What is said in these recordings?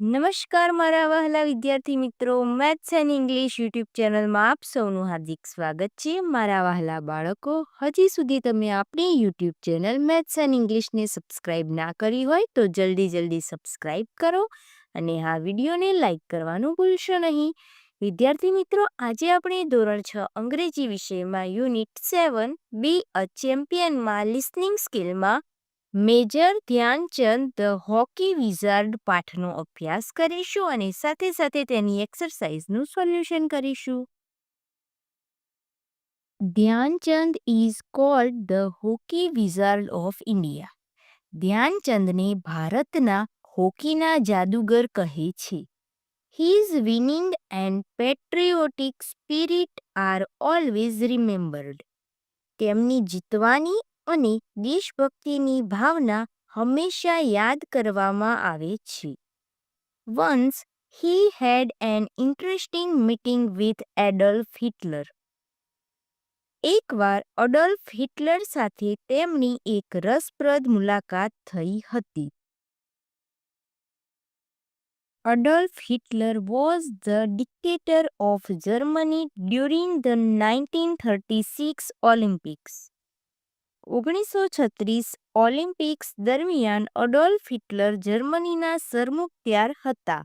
નમસ્કાર મારા વહાલા વિદ્યાર્થી મિત્રો, મેથ્સ એન્ડ ઇંગ્લિશ યુટ્યુબ ચેનલમાં આપ સૌનું હાર્દિક સ્વાગત છે. મારા વહાલા બાળકો, હજી સુધી તમે આપણી યુટ્યુબ ચેનલ મેથ્સ એન્ડ ઇંગ્લિશને સબસ્ક્રાઇબ ના કરી હોય તો જલ્દી સબસ્ક્રાઇબ કરો અને આ વિડીયોને લાઇક કરવાનું ભૂલશો નહીં. વિદ્યાર્થી મિત્રો, આજે આપણે ધોરણ 6 અંગ્રેજી વિષયમાં યુનિટ 7 બી અ ચેમ્પિયનમાં લિસનિંગ સ્કિલમાં major Dhyanchand the hockey wizard પાઠનો અભ્યાસ કરીશું અને સાથે તેની એક્સરસાઇઝનું સોલ્યુશન કરીશું. Dhyanchand is called the hockey wizard of India. ધ્યાનચંદને ભારતના હોકીના જાદુગર કહે છે. His winning and patriotic spirit are always remembered. તેમની જીતવાની અને દેશભક્તિની ભાવના હંમેશા યાદ કરવામાં આવે છે. Once he head an interesting meeting with Adolf Hitler. એકવાર અડોલ્ફ હિટલર સાથે તેમની એક રસપ્રદ મુલાકાત થઈ હતી. Adolf Hitler was the dictator of Germany during the 1936 Olympics. 1936 Olympics દરમિયાન અડોલ્ફ હિટલર જર્મનીના સરમુખત્યાર હતા.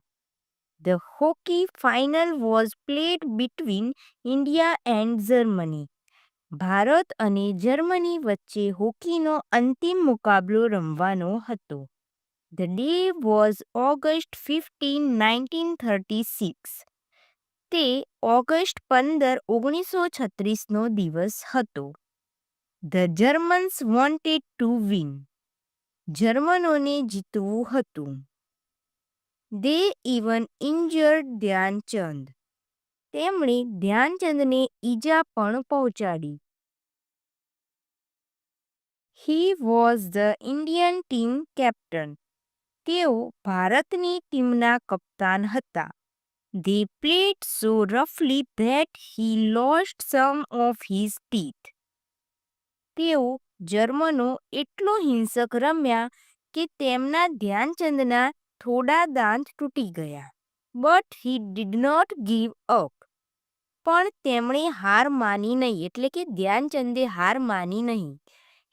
The hockey final was played between India and Germany. Bharat અને જર્મની વચ્ચે હોકીનો અંતિમ મુકાબલો રમવાનો હતો. The day was August 15, 1936. તે ઓગસ્ટ 15, 1936નો દિવસ હતો. The Germans wanted to win. જર્મનોને જીતવું હતું. They even injured Dhyan Chand. તેમણે ધ્યાનચંદને ઈજા પણ પહોંચાડી. He was the Indian team captain. તેઓ ભારતની ટીમના કપ્તાન હતા. They played so roughly that he lost some of his teeth. તેઓ જર્મનો એટલો હિંસક રમ્યા કે તેમના ધ્યાનચંદના થોડા દાંત તૂટી ગયા. But he did not give up. પણ તેમણે હાર માની નહીં, એટલે કે ધ્યાનચંદે હાર માની નહીં.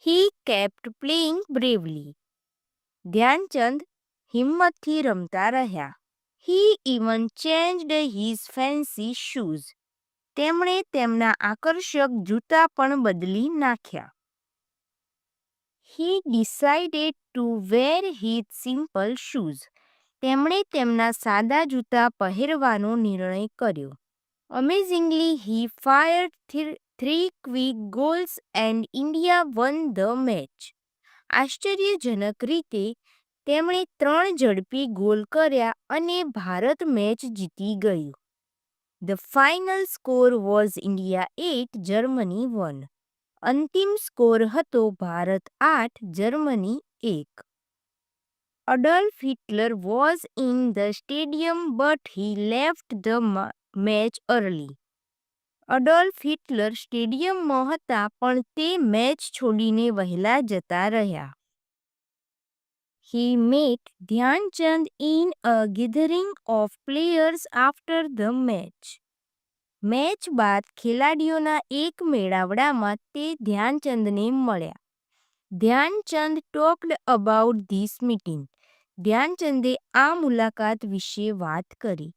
He kept playing bravely. Dhyan Chand હિંમતથી રમતા રહ્યા. He even changed his fancy shoes. તેમણે તેમના આકર્ષક જૂતા પણ બદલી નાખ્યા. He decided to wear his simple shoes. તેમણે તેમના સાદા જૂતા પહેરવાનો નિર્ણય કર્યો. Amazingly, he fired three quick goals and India won the match. આશ્ચર્યજનક રીતે તેમણે 3 ઝડપી ગોલ કર્યા અને ભારત મેચ જીતી ગયું. The final score was India 8, Germany 1. અંતિમ સ્કોર હતો Bharat 8, Germany 1. Adolf Hitler was in the stadium but he left the match early. Adolf Hitler સ્ટેડિયમમાં હતા પણ તે મેચ છોડીને વહેલા જતા રહ્યા. He met Dhyanchand in a gathering of players after the match. Match બાદ ખેલાડીઓના એક મેળાવડામાં તે ધ્યાનચંદને મળ્યા. Dhyanchand talked about this meeting. ધ્યાનચંદે આ મુલાકાત વિશે વાત કરી.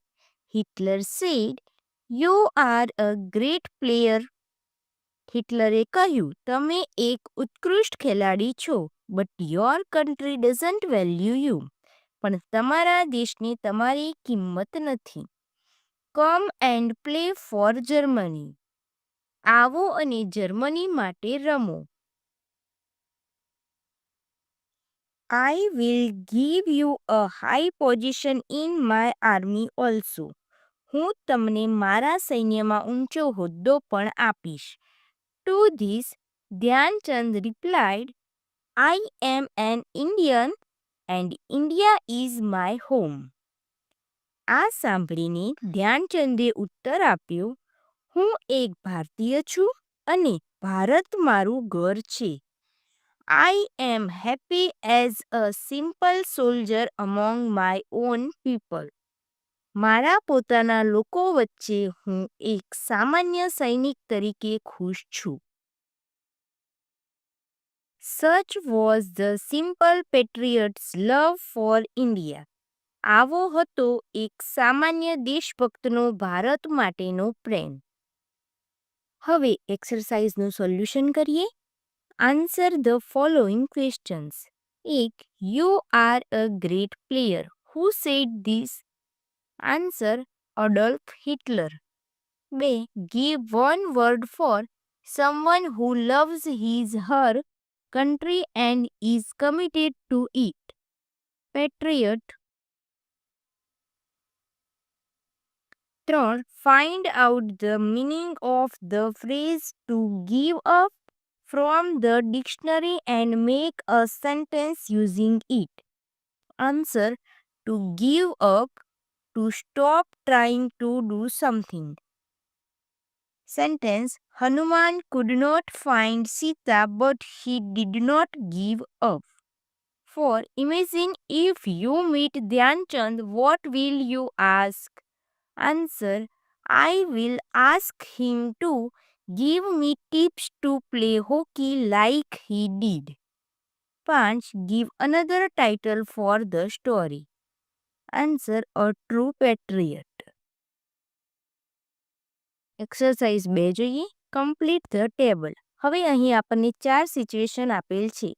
Hitler said, "You are a great player." હિટલરે કહ્યું, "તમે એક ઉત્કૃષ્ટ ખેલાડી છો, but your country doesn't value you." પણ તમારા દેશને તમારી કિંમત નથી. Come and play for Germany. આવો અને જર્મની માટે રમો. I will give you a high position in my army also. હું તમને મારા સૈન્યમાં ઊંચો હોદ્દો પણ આપીશ. To this, Dhyan Chand replied, I am an Indian and India is my home. આ સાંભળીને ધ્યાનચંદે ઉત્તર આપ્યો, હું એક ભારતીય છું અને ભારત મારું ઘર છે. I am happy as a simple soldier among my own people. મારા પોતાના લોકો વચ્ચે હું એક સામાન્ય સૈનિક તરીકે ખુશ છું. Such was the simple patriot's love for India. આવો હતો એક સામાન્ય દેશભક્તનો ભારત માટેનો પ્રેમ. હવે એક્સરસાઇઝનું સોલ્યુશન કરીએ. Answer the following questions. 1. You are a great player. Who said this? Answer: Adolf Hitler. 2. Give one word for someone who loves his her country and is committed to it. Patriot. 3. Find out the meaning of the phrase to give up from the dictionary and make a sentence using it. Answer: to give up, to stop trying to do something. Sentence: Hanuman could not find Sita, but he did not give up. 4. Imagine if you meet Dhyan Chand, what will you ask? Answer: I will ask him to give me tips to play hockey like he did. 5. Give another title for the story. Answer: A True Patriot. Exercise 2 જોઈએ. Complete the table. હવે અહીં આપણને 4 situation આપેલ છે.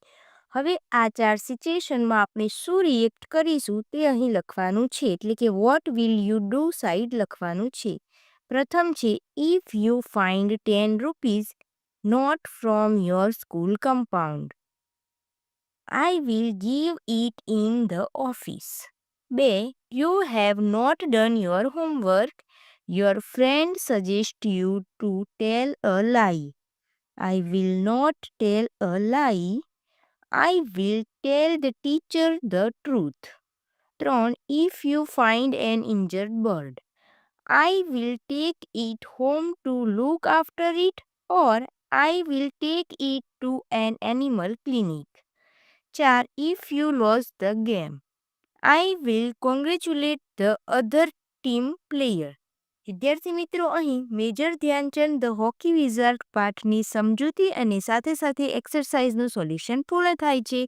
હવે આ 4 સિચ્યુએશનમાં આપણે શું રિએક્ટ કરીશું તે અહીં લખવાનું છે. એટલે કે what will you do side લખવાનું છે. પ્રથમ છે if you find 10 rupees note from your school compound. I will give it in the office. 2. You have not done your homework. Your friend suggests you to tell a lie. I will not tell a lie. I will tell the teacher the truth. 3. If you find an injured bird, I will take it home to look after it, or I will take it to an animal clinic. 4. If you lost the game, I will congratulate the other team player. વિદ્યાર્થી મિત્રો, અહીં major Dhyanchand the hockey wizard પાઠની સમજૂતી અને સાથે સાથે એક્સરસાઇઝનું solution પૂર્ણ થાય છે.